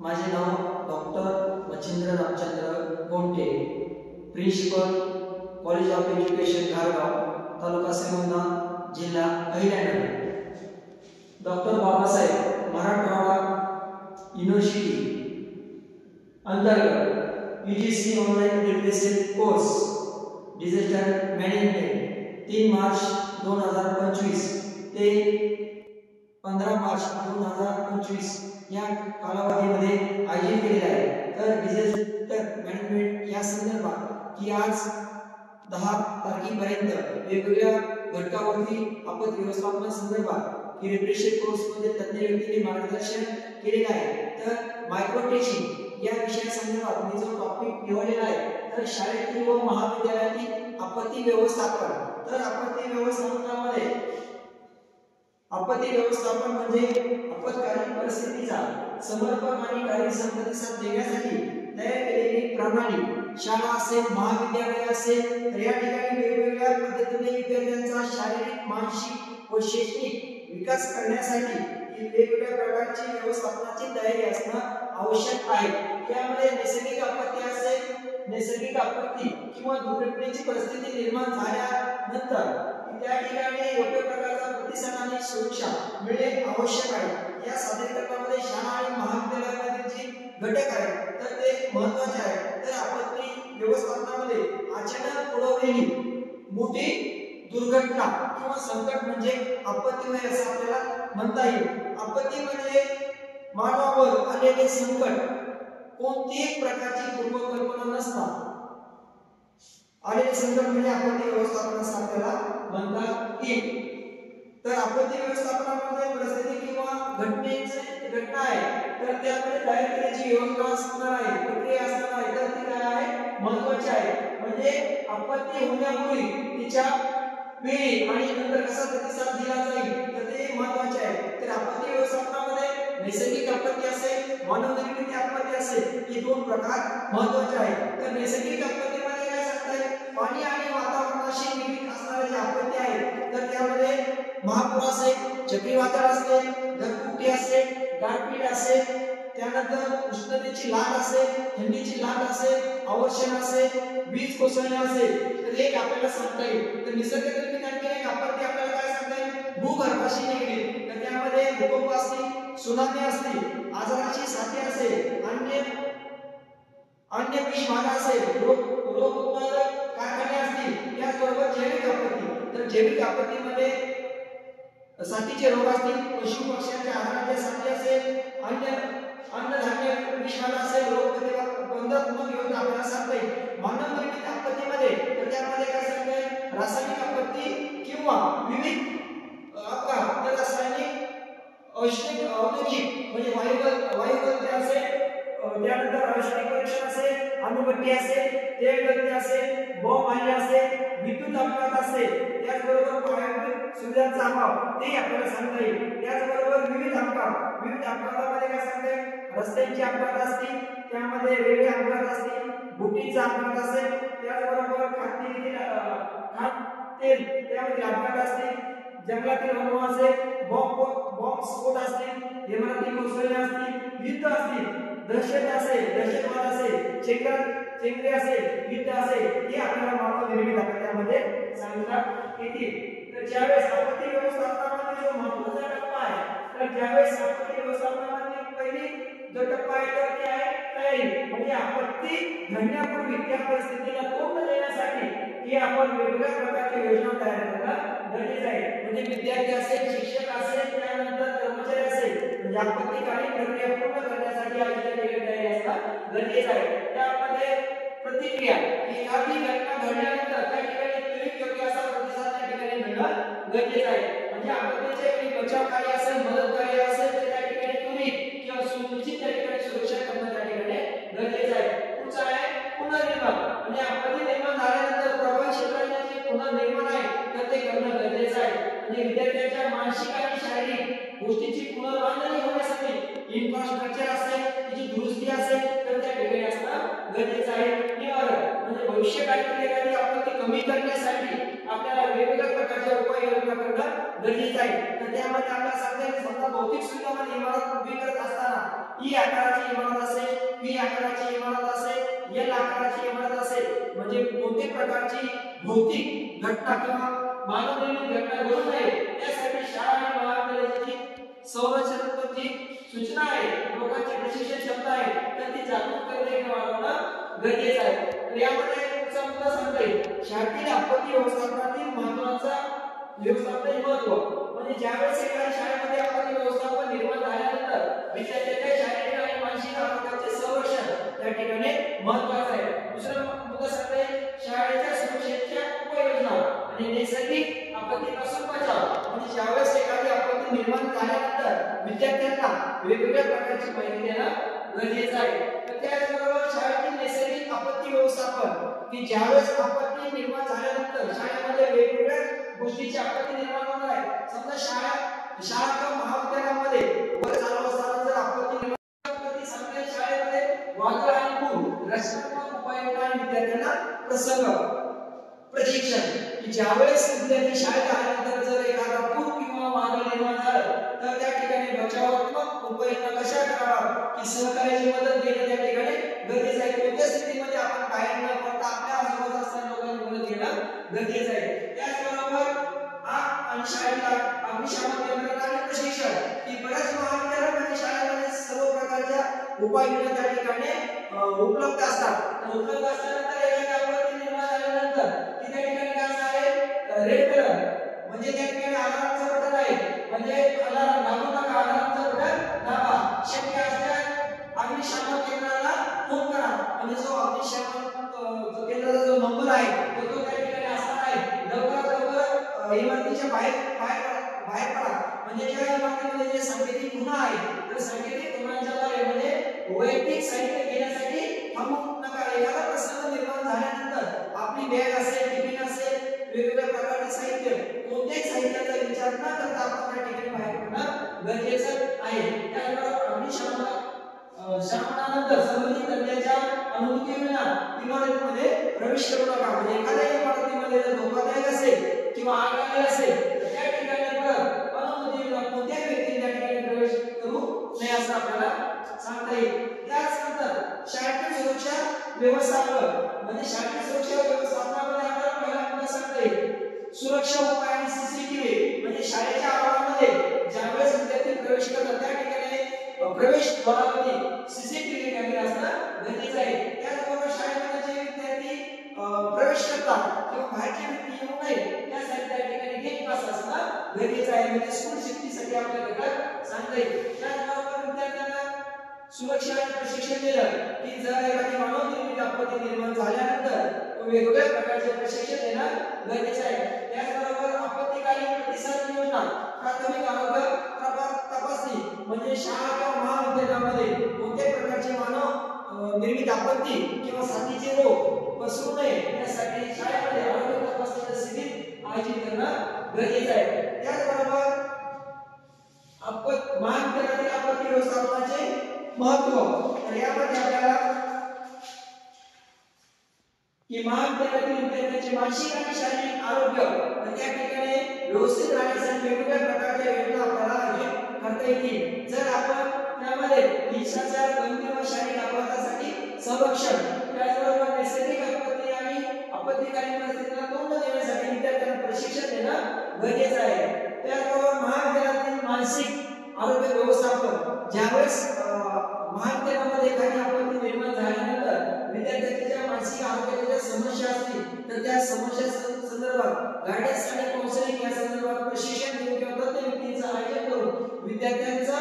माझे नाव doctor Machhindra Ramchandra Gonte, principal college of education घारगाव, तालुका श्रीगोंदा, जिल्हा अहिल्यानगर। डॉक्टर बाबासाहेब मराठवाडा युनिव्हर्सिटी अंतर्गत UGC online literacy course digital management 3 March 2025 ते 15 मार्च 2025 या कालावधीमध्ये आयोजित केलेला आहे। तर डिजिटल मॅनेजमेंट या संदर्भात की आज 10 तारखेपर्यंत वेगवेगळ्या घटकावरती आपत्ती व्यवस्थापन संदर्भात की रिफ्रेशर कोर्स मध्ये तज्ञ व्यक्तीने मार्गदर्शन केलेले आहे। तर मायक्रो टीचिंग या विषया संदर्भात मी जो टॉपिक निवडलेला आहे तर शाळेतील व महाविद्यालयातील आपत्ती व्यवस्थापन। तर आपत्ती व्यवस्थापन म्हणजे आपत्कालीन परिस्थितीचा समर्पक आणि कार्यक्षम प्रतिसाद देण्यासाठी तयार केलेली प्रणाली। शाळा असेल, महाविद्यालय असेल, तर या ठिकाणी वेगवेगळ्या पद्धतीने विद्यार्थ्यांचा शारीरिक, मानसिक व शैक्षणिक विकास करण्यासाठी वेगवेगळ्या प्रकारची व्यवस्थापनाची तयारी असणं आवश्यक आहे। यामध्ये नैसर्गिक आपत्ती असेल, नैसर्गिक आपत्ती किंवा दुर्घटनेची परिस्थिती निर्माण झाल्यानंतर त्या ठिकाणी योग्य प्रकारचा प्रतिसाद आणि सुरक्षा मिळणे आवश्यक आहे। या सादरीकरणामध्ये शाळा आणि महाविद्यालयातील जे घटक आहेत तर ते महत्त्वाचे आहेत। तर आपत्ती व्यवस्थापनामध्ये अचानक ओढवलेली मोठी दुर्घटना किंवा संकट म्हणजे आपत्ती होय असं आपल्याला म्हणता येईल। आपत्ती म्हणजे मानवावर आलेले संकट, कोणतीही प्रकारची पूर्वकल्पना नसता आलेले संकट म्हणजे आपत्ती व्यवस्थापन असं आपल्याला म्हणतात येईल। तर आपत्ती व्यवस्थापनामध्ये परिस्थिती किंवा घटना आहे तर त्यामध्ये तयार केलेली योजना असणार आहे, प्रक्रिया असणार आहे, तर ती काय आहे महत्त्वाची आहे। म्हणजे आपत्ती होण्यापूर्वी तिच्या वेळी आणि नंतर कसा प्रतिसाद दिला जाईल तर ते महत्त्वाचे आहे। तर आपत्ती व्यवस्थापनामध्ये नैसर्गिक आपत्ती असेल, मानवनिर्मित आपत्ती असेल, हे दोन प्रकार महत्त्वाचे आहेत। तर नैसर्गिक आपत्तीमध्ये काय सांगताय, पाणी आणि वातावरणाशी निगडीत असणारे जे आपत्ती आहे तर त्यामध्ये महापूर असेल, चक्रीवादळ असेल, ढगफुटी असेल, गारपीट असेल, त्यानंतर उष्णतेची लाट असेल, थंडीची लाट असेल, अवर्षण असेल, वीज कोसळणे असेल, तर एक आपल्याला सांगता येईल। तर निसर्गनिर्मित आणखी एक आपत्ती आपल्याला काय सांगता येईल, भूगर्भाशी निगडीत, तर त्यामध्ये भूकंप असतील, सुनामी असतील, आजाराची साथी असेल, अन्य विषबाधा असेल, रोग उत्पादक कारखाने असतील, याचबरोबर जैविक आपत्ती। तर जैविक आपत्तीमध्ये साथीचे रोग असतील, पशु पक्ष्यांच्या आहाराच्या साथी असेल, अन्नधान्य विषबाधा असेल, रोग प्रतिबंधात्मक योजना आपल्याला सांगता येईल। मानवनिर्मित आपत्तीमध्ये तर त्यामध्ये काय सांगता येईल, रासायनिक आपत्ती किंवा विविध अपघात, तर रासायनिक, औद्योगिक म्हणजे वायुगळती असेल, त्यानंतर औषधिक परीक्षण असेल, अणुभट्टी असेल, तेलगळती असेल, बॉम्ब हल्ले असेल, विद्युत अपघात असेल, त्याचबरोबर पायाभूत सुविधांचा अभाव ते आपल्याला सांगता येईल। त्याचबरोबर विविध अपघातामध्ये काय सांगता येईल, रस्त्यांचे अपघात असतील, त्यामध्ये रेल्वे अपघात असतील, बोटीचा अपघात असेल, त्याचबरोबर तेल त्यामध्ये अपघात असतील, जंगलातील अनुभव असेल, बॉम्ब स्फोट असतील, इमारती कोसळणे असतील, युद्ध असतील, दहशतवाद असेल, चेंगरे असेल, युद्ध असेल, हे आपल्याला मानवनिर्मित आपत्तीमध्ये सांगता येतील। तर ज्यावेळेस आपत्ती व्यवस्थापनामध्ये जो महत्त्वाचा टप्पा आहे तर ज्यावेळेस आपत्ती व्यवस्थापनामध्ये पहिली जो टप्पा आहे तर ते आहे तयारी। म्हणजे आपत्ती घडण्यापूर्वी त्या परिस्थितीला तोंड देण्यासाठी की आपण वेगवेगळ्या प्रकारच्या योजना तयार करणं गरजेचं आहे। म्हणजे विद्यार्थी असेल, शिक्षक असेल, त्यानंतर कर्मचारी असेल, म्हणजे आपत्तीकालीन प्रक्रिया पूर्ण करण्यासाठी आपल्याला तयारी असणं गरजेचं आहे। त्यामध्ये प्रतिक्रिया ही एखादी घटना घडल्यानंतर त्या ठिकाणी त्वरित योग्य असा प्रतिसाद त्या ठिकाणी मिळणं गरजेचं आहे। म्हणजे आपत्तीचे काही बचाव कार्य असेल, मदत कार्य असेल, तर त्या ठिकाणी त्वरित किंवा सुनिश्चित त्या ठिकाणी सुरक्षा करणं त्या ठिकाणी गरजेचं आहे। पुढचा आहे पुनर्निर्माण। म्हणजे आपत्ती निर्माण झाल्यानंतर प्रभावित क्षेत्राचे जे पुनर्निर्माण आहे तर ते करणं गरजेचं आहे। म्हणजे विद्यार्थ्यांच्या मानसिक आणि शारीरिक गोष्टीची पुनर्बांधणी होण्यासाठी इन्फ्रास्ट्रक्चर असेल, त्याची दुरुस्ती असेल, तर त्या ठिकाणी असणं गरजेचं आहे। निवारण म्हणजे भविष्यकालीन एखादी आपत्ती कमी करण्यासाठी आपल्याला वेगवेगळ्या प्रकारच्या उपाययोजना करणं गरजेचं आहे। तर त्यामध्ये आपल्याला सांगता येईल, समजा भौतिक सुविधांमध्ये इमारत उभी करत असताना टी आकाराची इमारत असेल, पी आकाराची इमारत असेल, एल आकाराची इमारत असेल, म्हणजे कोणत्याही प्रकारची भौतिक घटना किंवा मानवनिर्मित घटना घडू नये यासाठी शाळा आणि महाविद्यालयाची संरचनात्मक सूचना आहे, लोकांची प्रशिक्षण क्षमता आहे, तर ती जागरूक करणे किंवा वाढवणं गरजेचं आहे. तर यामध्ये पुढचा मुद्दा सांगते शाळेतील आपत्ती व्यवस्थापनातील महत्त्वाचा व्यवस्थापनाचे महत्त्व. म्हणजे ज्यावेळेस एखाद्या शाळेमध्ये आपत्ती व्यवस्थापन निर्माण झाल्यानंतर विद्यार्थ्यांच्या शारीरिक आणि मानसिक आरोग्याचे संरक्षण त्या ठिकाणी महत्त्वाचं आहे. दुसरा मुद्दा सांगते शाळेच्या सुरक्षेच्या उपाययोजना आणि नैसर्गिक आपत्तीपासून बचाव. म्हणजे ज्यावेळेस एखादी आपत्ती निर्माण झाल्यानंतर विद्यार्थ्यांना वेगवेगळ्या प्रकारची माहिती देणं गरजेचं आहे. तर त्याचबरोबर शाळेतील नैसर्गिक आपत्ती व्यवस्थापन की ज्यावेळेस आपत्ती निर्माण झाल्यानंतर शाळेमध्ये वेगवेगळ्या गोष्टीची आपत्ती निर्माण होणार आहे. समजा शाळा किंवा महाविद्यालयामध्ये वर चालू असताना जर आपत्ती सांगते शाळेमध्ये वादळ आणि पूर रचनात्मक उपाययोजना आणि विद्यार्थ्यांना प्रसंग प्रशिक्षण की ज्यावेळेस विद्यार्थी शाळेत आल्यानंतर जर एखादा पूर किंवा वादळ निर्माण झालं तर त्या ठिकाणी बचावात्मक उपाययोजना कशा कराव्यात की सहकार्याची मदत घेणं त्या ठिकाणी गरजेचं आहे. कोणत्या स्थितीमध्ये आपण बाहेर न पडता आपल्या आजूबाजूला असणाऱ्या लोकांची मदत घेणं गरजेचं आहे. त्याचबरोबर आग आणि शाळेला अग्निशामक यंत्रणा आणि प्रशिक्षण की बऱ्याच महाविद्यालयामध्ये शाळेमध्ये सर्व प्रकारच्या उपाययोजना त्या ठिकाणी उपलब्ध असतात. उपलब्ध असल्यानंतर एखादी आपत्ती निर्माण झाल्यानंतर की त्या ठिकाणी काय असणार आहे रेड कलर म्हणजे त्या ठिकाणी अलार्मचं बटन आहे, म्हणजे अलार्म दाबू नका, अलार्मचं बटन दाबा. शक्य असल्यास अग्निशामक केंद्राला फोन करा, म्हणजे जो अग्निशामक केंद्राचा जो नंबर आहे तो त्या ठिकाणी असणार आहे. लवकरात लवकर इमारतीच्या बाहेर पडा. म्हणजे ज्या इमारतीमध्ये जे सांकेतिक खुणा आहे तर सांकेतिक खुणांच्या द्वारे म्हणजे वैयक्तिक साहित्य घेण्यासाठी थांबू नका. एखादा प्रसंग निर्माण झाल्यानंतर आपली बॅग असेल, टिफिन असेल, वेगवेगळ्या प्रकारचे साहित्य कोणत्याही साहित्याचा विचार न करता आपण त्या ठिकाणी बाहेर पडणं गरजेचं आहे. त्याचबरोबर अग्निशमनानंतर संबंधित तज्ञाच्या अनुमतीविना इमारतीमध्ये प्रवेश करू नका. म्हणजे एखाद्या इमारतीमध्ये जर धोकादायक असेल किंवा आग लागली असेल तर त्या ठिकाणी परत अनुमतीविना कोणत्याही व्यक्तीने त्या ठिकाणी प्रवेश करू नये असं आपल्याला सांगता येईल. त्याचनंतर शाळेतील सुरक्षा व्यवस्थापन म्हणजे शाळेतील सुरक्षा व्यवस्थापनामध्ये आपल्याला पहिला मुद्दा सांगता येईल सुरक्षा उपाय आणि सीसीटीव्ही. म्हणजे शाळेच्या आवारामध्ये ज्यावेळेस विद्यार्थी प्रवेश करतात त्या ठिकाणी प्रवेश द्वारावरती सीसीटीव्ही कॅमेरा असणं गरजेचं आहे. त्याचबरोबर शाळेमध्ये जे विद्यार्थी प्रवेश करतात किंवा बाहेरचे व्यक्ती येऊ नये यासाठी त्या ठिकाणी गेट पास असणं गरजेचं आहे. म्हणजे स्कूल सेफ्टीसाठी आपल्याला घटक सांगता येईल. त्याचबरोबर विद्यार्थ्यांना सुरक्षा आणि प्रशिक्षण देणं की जर एखादी मानव निर्मित आपत्ती निर्माण झाल्यानंतर वेगवेगळ्या प्रकारचे प्रशिक्षण देणं गरजेचं आहे. त्याचबरोबर आपत्कालीन प्रतिसाद योजना प्राथमिक आरोग्य तपासणी म्हणजे शाळा किंवा महाविद्यालयामध्ये कोणत्याही प्रकारचे मानव निर्मित आपत्ती किंवा साथीचे रोग पसरू नये यासाठी शाळेमध्ये आरोग्य तपासणीचे शिबिर आयोजित करणं गरजेचं आहे. त्याचबरोबर महाविद्यालयातील आपत्ती व्यवस्थापनाचे महत्त्व. तर यामध्ये आपल्याला की महाविद्यालयातील विद्यार्थ्यांचे मानसिक आणि शारीरिक आरोग्य त्या ठिकाणी व्यवस्थित राहण्यासाठी वेगवेगळ्या प्रकारच्या योजना आपल्याला करता येतील. जर आपण त्यामध्ये हिंसाचार, गंभीर व शारीरिक अपघातासाठी संरक्षण, त्याचबरोबर नैसर्गिक आपत्ती आणि आपत्कालीन परिस्थितीला तोंड देण्यासाठी विद्यार्थ्यांना प्रशिक्षण देणं गरजेचं आहे. त्याचबरोबर महाविद्यालयातील मानसिक आरोग्य व्यवस्थापन ज्यावेळेस महाविद्यालयामध्ये एखादी आपत्ती निर्माण झाल्यानंतर विद्यार्थ्यांच्या मानसिक आरोग्याच्या समस्या असतील तर त्या समस्या संदर्भात गायडन्स आणि काउन्सिलिंग या संदर्भात प्रशिक्षण देऊन किंवा तज्ञ व्यक्तींचं आयोजन करून विद्यार्थ्यांचं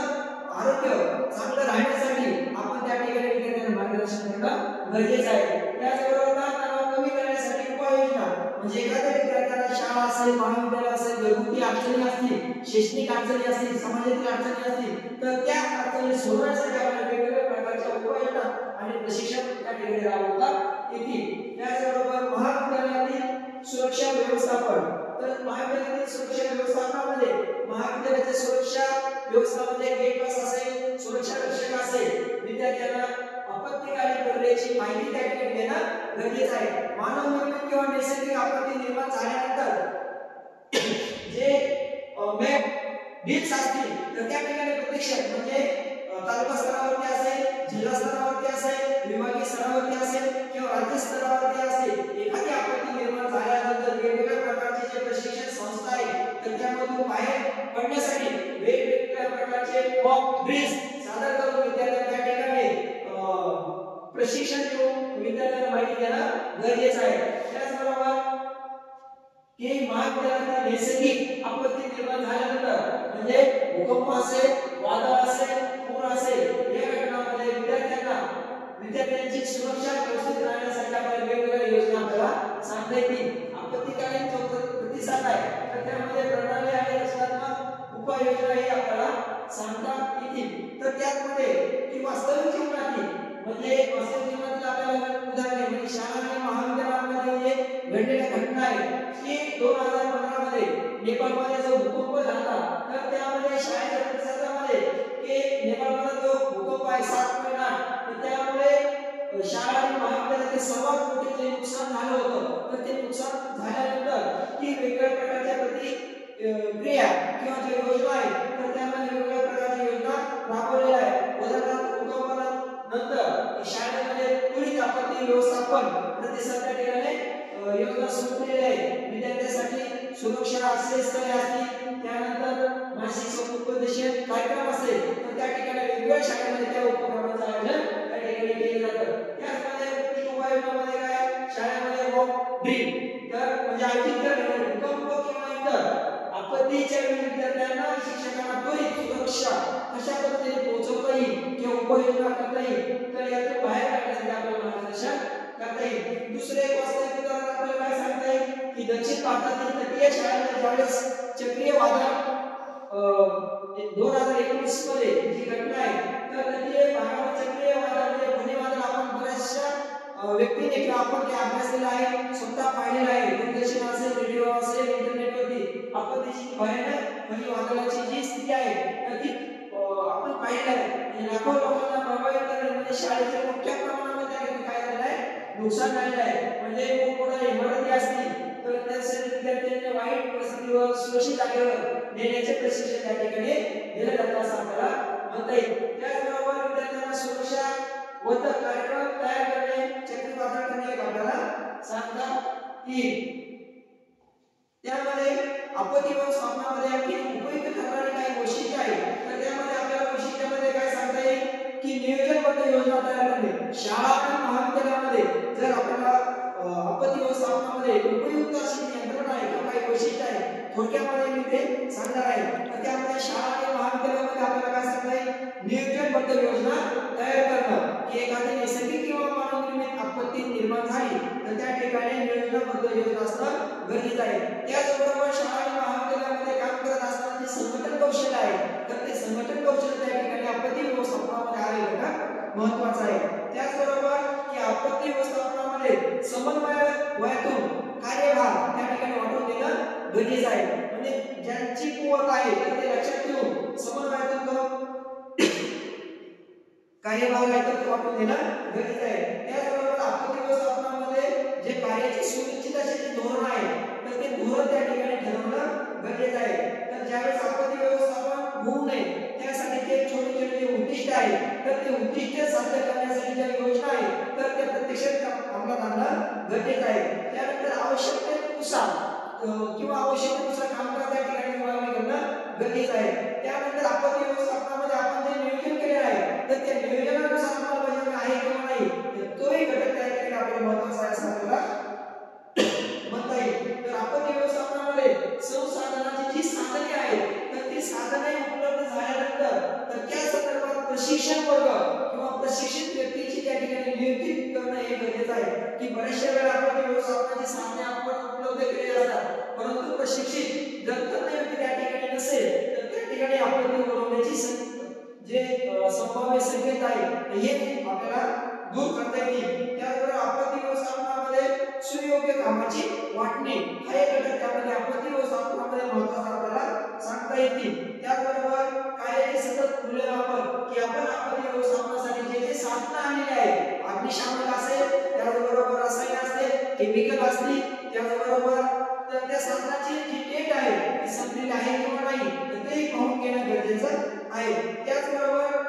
आरोग्य चांगलं राहण्यासाठी आपण त्या ठिकाणी विद्यार्थ्यांना मार्गदर्शन करणं गरजेचं आहे. त्याचबरोबर तणाव कमी करण्यासाठी उपाययोजना म्हणजे एखाद्या विद्यार्थ्याला शाळा असेल, महाविद्यालय असेल, घरगुती अडचणी असतील, शैक्षणिक अडचणी असतील, समाजातील अडचणी असतील तर त्या अडचणी सोडवण्यासाठी आपल्याला वेगवेगळ्या प्रकारच्या उपाययोजना आणि प्रशिक्षण त्या ठिकाणी राबवता येतील. त्याचबरोबर महाविद्यालयातील सुरक्षा व्यवस्थापन. तर महाविद्यालयातील सुरक्षा व्यवस्थापनामध्ये महाविद्यालयाच्या सुरक्षा व्यवस्थापनामध्ये गेट पास असेल, सुरक्षा रक्षक असेल, विद्यार्थ्यांना आपत्कालीन प्रक्रियेची माहिती त्या ठिकाणी देणं गरजेचं आहे. मानव निर्मित किंवा नैसर्गिक आपत्ती निर्माण झाल्यानंतर जे मॅप बिल्स असतील तर त्या ठिकाणी प्रत्यक्ष म्हणजे तालुका स्तरावरती स्तरावरती असेल किंवा राज्य स्तरावरती असेल, एखादी आपत्ती निर्माण झाल्यानंतर वेगवेगळ्या प्रकारचे जे प्रशिक्षण संस्था आहेत तर त्यामधून बाहेर पडण्यासाठी वेगवेगळ्या प्रकारचे मॉक ड्रिल्स सादर करून विद्यार्थ्यांना त्या ठिकाणी प्रशिक्षण देऊन विद्यार्थ्यांना माहिती देणं गरजेचं आहे. त्याचबरोबर की महाविद्यालयात नैसर्गिक आपत्ती निर्माण झाल्यानंतर म्हणजे भूकंप असेल, वादळ असेल, पूर असेल, या घटनांमध्ये विद्यार्थ्यांची सुरक्षा व्यवस्थित राहण्यासाठी आपल्याला वेगवेगळ्या योजना आपल्याला सांगता येतील. आपत्तीकालीन जो प्रतिसाद आहे तर त्यामध्ये प्रणाली आणि रचनात्मक उपाययोजना ही आपल्याला सांगता येतील. तर त्यामध्ये की वास्तविक जीवनातील म्हणजे वास्तविक जीवनातील आपल्याला उदाहरणे म्हणजे शाळा आणि महाविद्यालयामध्ये जे घडलेल्या घटना आहेत की 2015 मध्ये नेपाळमध्ये जो भूकंप झाला तर त्यामध्ये शाळेच्या प्रतिसादामध्ये की नेपाळमध्ये जो भूकंप आहे 7.8 तर त्यामुळे शाळा आणि महाविद्यालयाचे सर्वात मोठे जे नुकसान झालं होतं तर ते नुकसान झाल्यानंतर की वेगवेगळ्या प्रकारच्या प्रतिक्रिया किंवा जे योजना आहेत तर त्यामध्ये वेगवेगळ्या प्रकारच्या योजना राबवलेल्या आहेत. उदाहरणार्थ भूकंपानंतर शाळेमध्ये त्वरित आपत्ती व्यवस्थापन प्रतिसाद त्या ठिकाणी योजना सुरू केलेली आहे. विद्यार्थ्यांसाठी सुरक्षा आश्रयस्थळे असतील, त्यानंतर मासिक समुपदेशन कार्यक्रम असेल तर त्या ठिकाणी वेगवेगळ्या शाळेमध्ये त्या उपक्रमांचं आयोजन त्या ठिकाणी केले जातं. त्याचमध्ये उपाययोजनामध्ये काय शाळेमध्ये मॉक ड्रिल तर म्हणजे आयोजित करणे भूकंप किंवा इतर आपत्तीच्या वेळी विद्यार्थ्यांना शिक्षकांना त्वरित सुरक्षा कशा पद्धतीने पोहोचवता येईल किंवा उपाययोजना करता येईल तर यातून बाहेर काढण्यासाठी आपल्याला मार्गदर्शन करता येईल. दुसरे एक वास्तविक उदाहरण आपल्याला काय सांगता येईल की दक्षिण भारतातील तटीय शाळांमध्ये ज्यावेळेस चक्रीय वादळ 2019 मध्ये जी घटना आहे तर तटीय भागामध्ये चक्रीय वादळ म्हणजे फणी वादळ आपण बऱ्याचशा व्यक्तीने किंवा आपण ते अभ्यासलेलं आहे, स्वतः पाहिलेलं आहे. दूरदर्शन असेल, रेडिओ असेल, इंटरनेटवरती आपत्तीची भयानक फणी वादळाची जी स्थिती आहे तर ती आपण पाहिलेलं आहे. म्हणजे लाखो लोकांना प्रभावित करणे म्हणजे शाळेच्या मोठ्या प्रमाणामध्ये काय झालेलं आहे नुकसान झालेलं आहे. म्हणजे मोठमोठ्या इमारती असतील तर त्या विद्यार्थ्यांना वाईट परिस्थितीवर सुरक्षित जागेवर नेण्याचे प्रशिक्षण त्या ठिकाणी दिलं जातं असं आपल्याला म्हणता येईल. त्याचबरोबर विद्यार्थ्यांना सुरक्षा वर्धक कार्यक्रम तयार करणे, चक्रीवादळ करणे आपल्याला सांगता येईल. त्यामध्ये आपत्ती व्यवस्थापनामध्ये आणखी उपयुक्त ठरणारी काही वैशिष्ट्ये आहेत तर त्यामध्ये आपल्याला वैशिष्ट्यामध्ये काय सांगता येईल की नियोजनबद्ध योजना तयार करणे. शाळा आणि महाविद्यालयामध्ये जर आपल्याला आपत्ती व्यवस्थापनामध्ये उपयुक्त अशी यंत्रणा आहे किंवा काही वैशिष्ट्य आहे थोडक्यामध्ये मी ते सांगणार आहे. तर त्यामध्ये शाळा आणि महाविद्यालयामध्ये आपल्याला काय सांगता येईल नियोजनबद्ध योजना तयार करणं की एखादी नैसर्गिक किंवा मानवनिर्मित आपत्ती निर्माण झाली तर त्या ठिकाणी नियोजनबद्ध योजना असणं गरजेचं आहे. त्याचबरोबर शाळा आणि महाविद्यालयामध्ये काम करत असताना जे संघटन कौशल्य आहे तर ते संघटन कौशल्य त्या ठिकाणी आपत्ती व्यवस्थापनामध्ये आलेलं घटक महत्त्वाचं आहे. त्याचबरोबर की आपत्ती व्यवस्थापनामध्ये समन्वयातून कार्यभार त्या ठिकाणी वाटून देणं गरजेचं आहे. म्हणजे ज्यांची कुवत आहे तर ते लक्षात ठेवून समन्वयातून कार्यभार वाटून देणं गरजेचं आहे. त्याचबरोबर आपत्ती व्यवस्थापनामध्ये जे कार्याची सुनिश्चित असे जे धोरण आहे तर ते धोरण त्या ठिकाणी ठरवणं गरजेचं आहे. तर ज्यावेळेस आपत्ती व्यवस्थापन होऊ नये त्यासाठी जे छोटे छोटे जे उद्दिष्ट आहे तर ते उद्दिष्ट साध्य करण्यासाठी ज्या योजना आहे तर त्या प्रत्यक्षात अंमलात आणणं गरजेचं आहे. त्यानंतर आवश्यकतेनुसार किंवा आवश्यकतेनुसार कामकाज त्या ठिकाणी विभागणी करणं गरजेचं आहे. त्यानंतर आपत्ती व्यवस्थापनामध्ये आपण जे नियोजन केले आहे तर त्या नियोजनानुसार अंमलबजावणी आहे किंवा नाही तोही घटक त्या ठिकाणी आपल्याला महत्त्वाचा आहे असं आपल्याला म्हणता येईल. तर आपत्ती व्यवस्थापनामध्ये संसाधनाची जी साधने आहेत तर ती साधने उपलब्ध झाल्यानंतर तर त्या संदर्भात प्रशिक्षण वर्ग किंवा प्रशिक्षित व्यक्तीची त्या ठिकाणी नियुक्ती करणं हे गरजेचं आहे. की बऱ्याचशा वेळा आपत्ती व्यवस्थापनाची साधने आपण उपलब्ध केली असतात परंतु प्रशिक्षित जर तज्ञ व्यक्ती त्या ठिकाणी नसेल तर त्या ठिकाणी आपत्ती ओढवण्याची जे संभाव्य संकेत आहे हे आपल्याला दूर करता येतील. त्याचबरोबर आपत्ती व्यवस्थापनामध्ये सुयोग्य कामाची वाटणी हा एक घटक त्यामध्ये आपत्ती व्यवस्थापनामध्ये महत्त्वाचा आपल्याला सांगता येतील. त्याचबरोबर कार्याचे सतत मूल्यमापन की आपण आपत्ती व्यवस्थापनासाठी जे जे साधनं आणलेली आहेत अग्निशामक असेल, त्याचबरोबर रसायन असेल, केमिकल असतील, त्याचबरोबर त्या साधनाची जी डेट आहे ती संपलेली आहे किंवा नाही तर ते पाहून घेणं गरजेचं आहे. त्याचबरोबर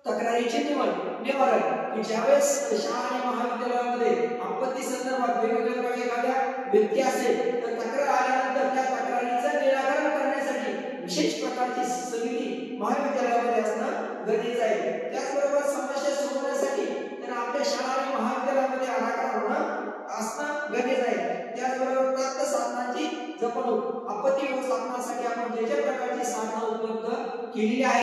तक्रारीचे निवारण की ज्यावेळेस शाळा आणि महाविद्यालयामध्ये आपत्ती संदर्भात वेगवेगळ्या प्रकारे एखाद्या व्यक्ती असेल तर तक्रार आल्यानंतर त्या तक्रारीचं निराकरण करण्यासाठी विशेष प्रकारची समिती महाविद्यालयामध्ये असणं गरजेचं आहे. त्याचबरोबर समस्या सोडवण्यासाठी तर आपल्या शाळा आणि महाविद्यालयामध्ये आराखडा होणं असणं गरजेचं आहे. त्याचबरोबर प्राप्त साधनांची जपणूक आपत्ती व्यवस्थापनासाठी आपण जे प्रकारची साधनं उपलब्ध केलेली आहेत